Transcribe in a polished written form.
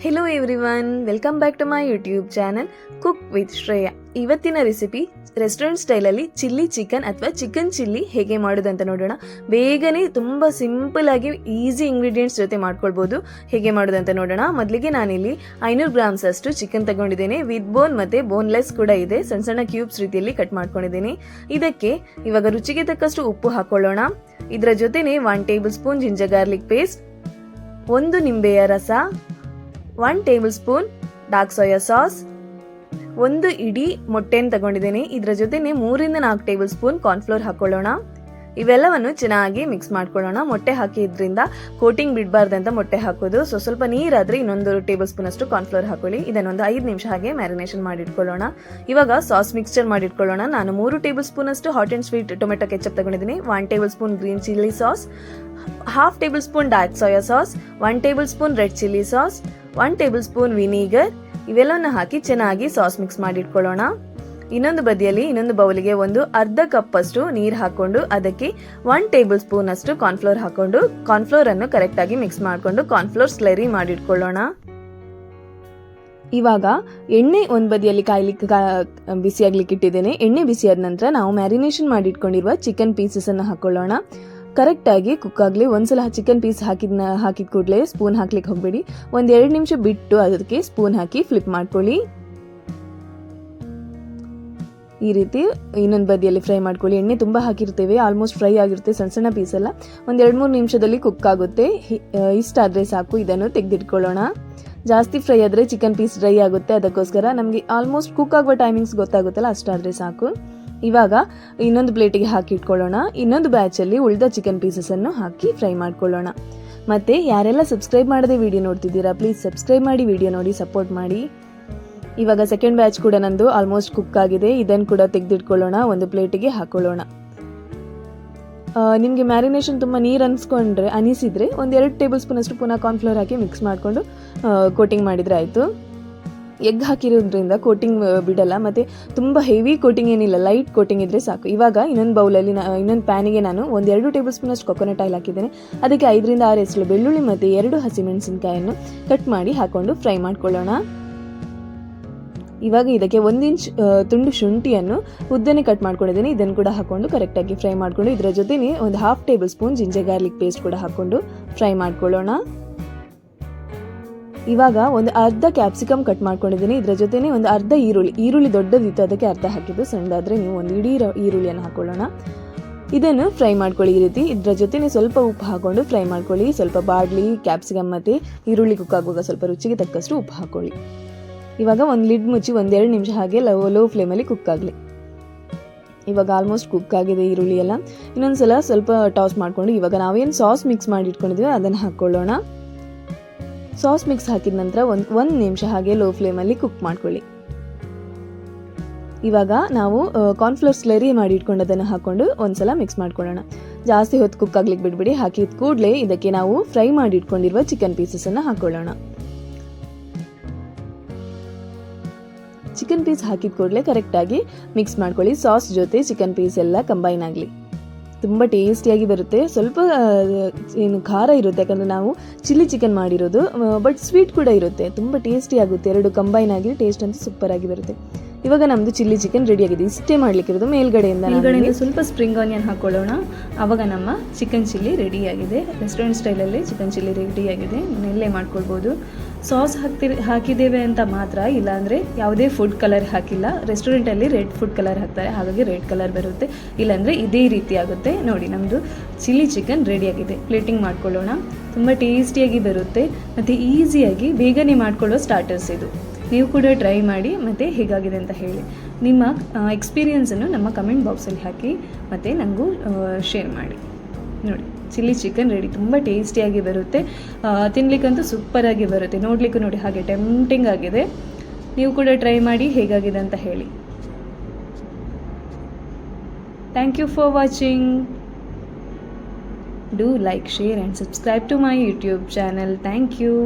Hello everyone, welcome back to my YouTube channel cook with Shreya. ಇವತ್ತಿನ recipe restaurant ಸ್ಟೈಲಲ್ಲಿ chilli chicken ಅಥವಾ chicken chilli ಹೇಗೆ ಮಾಡೋದಂತ ನೋಡೋಣ. ಬೇಗನೆ ತುಂಬ ಸಿಂಪಲ್ ಆಗಿ ಈಸಿ ಇಂಗ್ರೀಡಿಯೆಂಟ್ಸ್ ಜೊತೆ ಮಾಡ್ಕೊಳ್ಬೋದು. ಹೇಗೆ ಮಾಡೋದಂತ ನೋಡೋಣ. ಮೊದಲಿಗೆ ನಾನಿಲ್ಲಿ 500 ಗ್ರಾಮ್ಸ್ ಅಷ್ಟು ಚಿಕನ್ ತಗೊಂಡಿದ್ದೇನೆ. ವಿತ್ ಬೋನ್ ಮತ್ತು ಬೋನ್ಲೆಸ್ ಕೂಡ ಇದೆ. ಸಣ್ಣ ಸಣ್ಣ ಕ್ಯೂಬ್ಸ್ ರೀತಿಯಲ್ಲಿ ಕಟ್ ಮಾಡ್ಕೊಂಡಿದ್ದೀನಿ. ಇದಕ್ಕೆ ಇವಾಗ ರುಚಿಗೆ ತಕ್ಕಷ್ಟು ಉಪ್ಪು ಹಾಕೊಳ್ಳೋಣ. ಇದರ ಜೊತೆನೆ 1 table spoon ginger garlic paste, 1 ನಿಂಬೆಯ ರಸ, 1 table spoon dark soya sauce, 1 ಇಡೀ ಮೊಟ್ಟೆಯನ್ನು ತಗೊಂಡಿದ್ದೇನೆ. ಇದರ ಜೊತೆನೆ 3 ರಿಂದ 4 ಟೇಬಲ್ ಸ್ಪೂನ್ ಕಾರ್ನ್ಫ್ಲೋರ್ ಹಾಕೊಳ್ಳೋಣ. ಇವೆಲ್ಲವನ್ನು ಚೆನ್ನಾಗಿ ಮಿಕ್ಸ್ ಮಾಡ್ಕೊಳ್ಳೋಣ. ಮೊಟ್ಟೆ ಹಾಕಿದ್ರಿಂದ ಕೋಟಿಂಗ್ ಬಿಡಬಾರ್ದಂತ ಮೊಟ್ಟೆ ಹಾಕೋದು. ಸ್ವಲ್ಪ ನೀರಾದರೆ ಇನ್ನೊಂದು ಟೇಬಲ್ ಸ್ಪೂನ್ ಅಷ್ಟು ಕಾರ್ನ್ಫ್ಲೋರ್ ಹಾಕೊಳ್ಳಿ. ಇದನ್ನೊಂದು 5 ನಿಮಿಷ ಹಾಗೆ ಮ್ಯಾರಿನೇಷನ್ ಮಾಡಿಟ್ಕೊಳ್ಳೋಣ. ಇವಾಗ ಸಾಸ್ ಮಿಕ್ಸ್ಚರ್ ಮಾಡಿಟ್ಕೊಳ್ಳೋಣ. ನಾನು 3 ಟೇಬಲ್ ಸ್ಪೂನ್ ಅಷ್ಟು hot and sweet tomato ketchup ತಗೊಂಡಿದ್ದೀನಿ, 1 table spoon green chilli sauce, 1/2 table spoon dark soya sauce, 1 table spoon red chilli sauce, 1 table spoon vinegar. ಇವೆಲ್ಲವನ್ನು ಹಾಕಿ ಚೆನ್ನಾಗಿ ಸಾಸ್ ಮಿಕ್ಸ್ ಮಾಡಿಟ್ಕೊಳ್ಳೋಣ. ಇನ್ನೊಂದು ಬದಿಯಲ್ಲಿ ಇನ್ನೊಂದು ಬೌಲಿಗೆ ಒಂದು ಅರ್ಧ ಕಪ್ ಅಷ್ಟು ನೀರು ಹಾಕೊಂಡು ಅದಕ್ಕೆ 1 ಟೇಬಲ್ ಸ್ಪೂನ್ ಅಷ್ಟು ಕಾರ್ನ್ಫ್ಲೋರ್ ಹಾಕೊಂಡು ಕಾರ್ನ್ಫ್ಲೋರ್ ಅನ್ನು ಕರೆಕ್ಟ್ ಆಗಿ ಮಿಕ್ಸ್ ಮಾಡಿಕೊಂಡು ಕಾರ್ನ್ಫ್ಲೋರ್ ಸ್ಲರಿ ಮಾಡಿಟ್ಕೊಳ್ಳೋಣ. ಇವಾಗ ಎಣ್ಣೆ ಒಂದು ಬದಿಯಲ್ಲಿ ಬಿಸಿಯಾಗ್ಲಿಕ್ಕೆ ಇಟ್ಟಿದ್ದೇನೆ. ಎಣ್ಣೆ ಬಿಸಿಯಾದ ನಂತರ ನಾವು ಮ್ಯಾರಿನೇಷನ್ ಮಾಡಿಟ್ಕೊಂಡಿರುವ ಚಿಕನ್ ಪೀಸಸ್ ಹಾಕೊಳ್ಳೋಣ. ಕರೆಕ್ಟಾಗಿ ಕುಕ್ ಆಗಲಿ. ಒಂದ್ಸಲ ಚಿಕನ್ ಪೀಸ್ ಹಾಕಿದ ಕೂಡಲೇ ಸ್ಪೂನ್ ಹಾಕ್ಲಿಕ್ಕೆ ಹೋಗಬೇಡಿ. 1-2 ನಿಮಿಷ ಬಿಟ್ಟು ಅದಕ್ಕೆ ಸ್ಪೂನ್ ಹಾಕಿ ಫ್ಲಿಪ್ ಮಾಡ್ಕೊಳ್ಳಿ. ಈ ರೀತಿ ಇನ್ನೊಂದು ಬದಿಯಲ್ಲಿ ಫ್ರೈ ಮಾಡ್ಕೊಳ್ಳಿ. ಎಣ್ಣೆ ತುಂಬ ಹಾಕಿರ್ತೇವೆ, ಆಲ್ಮೋಸ್ಟ್ ಫ್ರೈ ಆಗಿರುತ್ತೆ. ಸಣ್ಣ ಸಣ್ಣ ಪೀಸೆಲ್ಲ 1-2-3 ನಿಮಿಷದಲ್ಲಿ ಕುಕ್ ಆಗುತ್ತೆ. ಇಷ್ಟಾದರೆ ಸಾಕು. ಇದನ್ನು ತೆಗೆದಿಟ್ಕೊಳ್ಳೋಣ. ಜಾಸ್ತಿ ಫ್ರೈ ಆದರೆ ಚಿಕನ್ ಪೀಸ್ ಡ್ರೈ ಆಗುತ್ತೆ. ಅದಕ್ಕೋಸ್ಕರ ನಮಗೆ ಆಲ್ಮೋಸ್ಟ್ ಕುಕ್ ಆಗುವ ಟೈಮಿಂಗ್ಸ್ ಗೊತ್ತಾಗುತ್ತಲ್ಲ, ಅಷ್ಟಾದರೆ ಸಾಕು. ಇವಾಗ ಇನ್ನೊಂದು ಪ್ಲೇಟಿಗೆ ಹಾಕಿ ಇಟ್ಕೊಳ್ಳೋಣ. ಇನ್ನೊಂದು ಬ್ಯಾಚಲ್ಲಿ ಉಳಿದ ಚಿಕನ್ ಪೀಸಸನ್ನು ಹಾಕಿ ಫ್ರೈ ಮಾಡ್ಕೊಳ್ಳೋಣ. ಮತ್ತು ಯಾರೆಲ್ಲ ಸಬ್ಸ್ಕ್ರೈಬ್ ಮಾಡದೆ ವಿಡಿಯೋ ನೋಡ್ತಿದ್ದೀರಾ, ಪ್ಲೀಸ್ ಸಬ್ಸ್ಕ್ರೈಬ್ ಮಾಡಿ ವಿಡಿಯೋ ನೋಡಿ ಸಪೋರ್ಟ್ ಮಾಡಿ. ಇವಾಗ ಸೆಕೆಂಡ್ ಬ್ಯಾಚ್ ಕೂಡ ನಂದು ಆಲ್ಮೋಸ್ಟ್ ಕುಕ್ ಆಗಿದೆ. ಇದನ್ನು ಕೂಡ ತೆಗೆದಿಟ್ಕೊಳ್ಳೋಣ. ಒಂದು ಪ್ಲೇಟಿಗೆ ಹಾಕೊಳ್ಳೋಣ. ನಿಮಗೆ ಮ್ಯಾರಿನೇಷನ್ ತುಂಬ ನೀರು ಅನಿಸಿದರೆ 1-2 ಟೇಬಲ್ ಸ್ಪೂನ್ ಅಷ್ಟು ಪುನಃ ಕಾರ್ನ್ಫ್ಲೋರ್ ಹಾಕಿ ಮಿಕ್ಸ್ ಮಾಡಿಕೊಂಡು ಕೋಟಿಂಗ್ ಮಾಡಿದರೆ ಆಯಿತು. ಎಗ್ ಹಾಕಿರೋದ್ರಿಂದ ಕೋಟಿಂಗ್ ಬಿಡಲ್ಲ, ಮತ್ತು ತುಂಬ ಹೆವಿ ಕೋಟಿಂಗ್ ಏನಿಲ್ಲ, ಲೈಟ್ ಕೋಟಿಂಗ್ ಇದ್ದರೆ ಸಾಕು. ಇವಾಗ ಇನ್ನೊಂದು ಬೌಲಲ್ಲಿ ಇನ್ನೊಂದು ಪ್ಯಾನಿಗೆ ನಾನು 1-2 ಟೇಬಲ್ ಸ್ಪೂನ್ ಅಷ್ಟು ಕೊಕೊನಟ್ ಆಯಿಲ್ ಹಾಕಿದ್ದೇನೆ. ಅದಕ್ಕೆ 5-6 ಎಸಳು ಬೆಳ್ಳುಳ್ಳಿ ಮತ್ತು 2 ಹಸಿಮೆಣಸಿನಕಾಯನ್ನು ಕಟ್ ಮಾಡಿ ಹಾಕ್ಕೊಂಡು ಫ್ರೈ ಮಾಡ್ಕೊಳ್ಳೋಣ. ಇವಾಗ ಇದಕ್ಕೆ 1 ಇಂಚ್ ತುಂಡು ಶುಂಠಿಯನ್ನು ಉದ್ದನೆ ಕಟ್ ಮಾಡ್ಕೊಂಡಿದ್ದೇನೆ. ಇದನ್ನು ಕೂಡ ಹಾಕ್ಕೊಂಡು ಕರೆಕ್ಟಾಗಿ ಫ್ರೈ ಮಾಡಿಕೊಂಡು ಇದರ ಜೊತೆನೇ 1/2 table spoon ginger garlic paste ಕೂಡ ಹಾಕ್ಕೊಂಡು ಫ್ರೈ ಮಾಡ್ಕೊಳ್ಳೋಣ. ಇವಾಗ ಒಂದು ಅರ್ಧ ಕ್ಯಾಪ್ಸಿಕಮ್ ಕಟ್ ಮಾಡ್ಕೊಂಡಿದ್ದೀನಿ. ಇದರ ಜೊತೆನೇ ಒಂದು ಅರ್ಧ ಈರುಳ್ಳಿ ದೊಡ್ಡದಿತ್ತು, ಅದಕ್ಕೆ ಅರ್ಧ ಹಾಕಿದ್ದು. ಸಣ್ಣದಾದರೆ ನೀವು ಒಂದು ಇಡೀ ಈರುಳ್ಳಿಯನ್ನು ಹಾಕೊಳ್ಳೋಣ. ಇದನ್ನು ಫ್ರೈ ಮಾಡ್ಕೊಳ್ಳಿ ಈ ರೀತಿ. ಇದರ ಜೊತೆನೇ ಸ್ವಲ್ಪ ಉಪ್ಪು ಹಾಕ್ಕೊಂಡು ಫ್ರೈ ಮಾಡ್ಕೊಳ್ಳಿ. ಸ್ವಲ್ಪ ಬಾಡ್ಲಿ, ಕ್ಯಾಪ್ಸಿಕಮ್ ಮತ್ತು ಈರುಳ್ಳಿ ಕುಕ್ ಆಗುವಾಗ ಸ್ವಲ್ಪ ರುಚಿಗೆ ತಕ್ಕಷ್ಟು ಉಪ್ಪು ಹಾಕ್ಕೊಳ್ಳಿ. ಇವಾಗ ಒಂದು ಲಿಡ್ ಮುಚ್ಚಿ 1-2 ನಿಮಿಷ ಹಾಗೆ ಲೋ ಫ್ಲೇಮಲ್ಲಿ ಕುಕ್ ಆಗಲಿ. ಇವಾಗ ಆಲ್ಮೋಸ್ಟ್ ಕುಕ್ ಆಗಿದೆ ಈರುಳ್ಳಿ ಎಲ್ಲ. ಇನ್ನೊಂದು ಸಲ ಸ್ವಲ್ಪ ಟಾಸ್ ಮಾಡಿಕೊಂಡು ಇವಾಗ ನಾವೇನು ಸಾಸ್ ಮಿಕ್ಸ್ ಮಾಡಿ ಇಟ್ಕೊಂಡಿದ್ವಿ ಅದನ್ನು ಹಾಕ್ಕೊಳ್ಳೋಣ. ಸಾಸ್ ಮಿಕ್ಸ್ ಹಾಕಿದ ನಂತರ 1 ನಿಮಿಷ ಹಾಗೆ ಲೋ ಫ್ಲೇಮಲ್ಲಿ ಕುಕ್ ಮಾಡ್ಕೊಳ್ಳಿ. ಇವಾಗ ನಾವು ಕಾರ್ನ್ಫ್ಲೋರ್ ಸ್ಲರಿ ಮಾಡಿ ಇಟ್ಕೊಂಡದನ್ನು ಹಾಕ್ಕೊಂಡು ಒಂದ್ಸಲ ಮಿಕ್ಸ್ ಮಾಡ್ಕೊಳ್ಳೋಣ. ಜಾಸ್ತಿ ಹೊತ್ತು ಕುಕ್ ಆಗ್ಲಿಕ್ಕೆ ಬಿಡಬೇಡಿ. ಹಾಕಿದ ಕೂಡಲೇ ಇದಕ್ಕೆ ನಾವು ಫ್ರೈ ಮಾಡಿ ಇಟ್ಕೊಂಡಿರುವ ಚಿಕನ್ ಪೀಸಸನ್ನು ಹಾಕ್ಕೊಳ್ಳೋಣ. ಚಿಕನ್ ಪೀಸ್ ಹಾಕಿದ ಕೂಡಲೇ ಕರೆಕ್ಟಾಗಿ ಮಿಕ್ಸ್ ಮಾಡ್ಕೊಳ್ಳಿ. ಸಾಸ್ ಜೊತೆ ಚಿಕನ್ ಪೀಸ್ ಎಲ್ಲ ಕಂಬೈನ್ ಆಗಲಿ. ತುಂಬ ಟೇಸ್ಟಿಯಾಗಿ ಬರುತ್ತೆ. ಸ್ವಲ್ಪ ಏನು ಖಾರ ಇರುತ್ತೆ, ಯಾಕಂದರೆ ನಾವು ಚಿಲ್ಲಿ ಚಿಕನ್ ಮಾಡಿರೋದು, ಬಟ್ ಸ್ವೀಟ್ ಕೂಡ ಇರುತ್ತೆ. ತುಂಬ ಟೇಸ್ಟಿ ಆಗುತ್ತೆ. 2 ಕಂಬೈನ್ ಆಗಿ ಟೇಸ್ಟ್ ಅಂತೂ ಸೂಪರ್ ಆಗಿ ಬರುತ್ತೆ. ಇವಾಗ ನಮ್ಮದು ಚಿಲ್ಲಿ ಚಿಕನ್ ರೆಡಿ ಆಗಿದೆ. ಇಷ್ಟೇ ಮಾಡಲಿಕ್ಕಿರೋದು. ಮೇಲ್ಗಡೆಯಿಂದ ಸ್ವಲ್ಪ ಸ್ಪ್ರಿಂಗ್ ಆನಿಯನ್ ಹಾಕೊಳ್ಳೋಣ. ಆವಾಗ ನಮ್ಮ ಚಿಕನ್ ಚಿಲ್ಲಿ ರೆಡಿಯಾಗಿದೆ. ರೆಸ್ಟೋರೆಂಟ್ ಸ್ಟೈಲಲ್ಲಿ ಚಿಕನ್ ಚಿಲ್ಲಿ ರೆಡಿಯಾಗಿದೆ. ಮನೆಯಲ್ಲೇ ಮಾಡ್ಕೊಳ್ಬೋದು. ಸಾಸ್ ಹಾಕಿದ್ದೇವೆ ಅಂತ ಮಾತ್ರ, ಇಲ್ಲಾಂದರೆ ಯಾವುದೇ ಫುಡ್ ಕಲರ್ ಹಾಕಿಲ್ಲ. ರೆಸ್ಟೋರೆಂಟಲ್ಲಿ ರೆಡ್ ಫುಡ್ ಕಲರ್ ಹಾಕ್ತಾರೆ, ಹಾಗಾಗಿ ರೆಡ್ ಕಲರ್ ಬರುತ್ತೆ. ಇಲ್ಲಾಂದರೆ ಇದೇ ರೀತಿ ಆಗುತ್ತೆ. ನೋಡಿ, ನಮ್ಮದು ಚಿಲ್ಲಿ ಚಿಕನ್ ರೆಡಿಯಾಗಿದೆ. ಪ್ಲೇಟಿಂಗ್ ಮಾಡ್ಕೊಳ್ಳೋಣ. ತುಂಬ ಟೇಸ್ಟಿಯಾಗಿ ಬರುತ್ತೆ ಮತ್ತು ಈಸಿಯಾಗಿ ಬೇಗನೆ ಮಾಡ್ಕೊಳ್ಳೋ ಸ್ಟಾರ್ಟರ್ಸ್ ಇದು. ನೀವು ಕೂಡ ಟ್ರೈ ಮಾಡಿ ಮತ್ತು ಹೇಗಾಗಿದೆ ಅಂತ ಹೇಳಿ. ನಿಮ್ಮ ಎಕ್ಸ್ಪೀರಿಯನ್ಸನ್ನು ನಮ್ಮ ಕಮೆಂಟ್ ಬಾಕ್ಸಲ್ಲಿ ಹಾಕಿ ಮತ್ತು ನನಗೂ ಶೇರ್ ಮಾಡಿ. ನೋಡಿ, ಚಿಲ್ಲಿ ಚಿಕನ್ ರೆಡಿ. ತುಂಬ ಟೇಸ್ಟಿಯಾಗಿ ಬರುತ್ತೆ. ತಿನ್ನಲಿಕ್ಕಂತೂ ಸೂಪರಾಗಿ ಬರುತ್ತೆ. ನೋಡಲಿಕ್ಕೂ ನೋಡಿ ಹಾಗೆ ಟೆಂಪ್ಟಿಂಗ್ ಆಗಿದೆ. ನೀವು ಕೂಡ ಟ್ರೈ ಮಾಡಿ ಹೇಗಾಗಿದೆ ಅಂತ ಹೇಳಿ. Thank you for watching. Do like, share and subscribe to my YouTube channel. Thank you.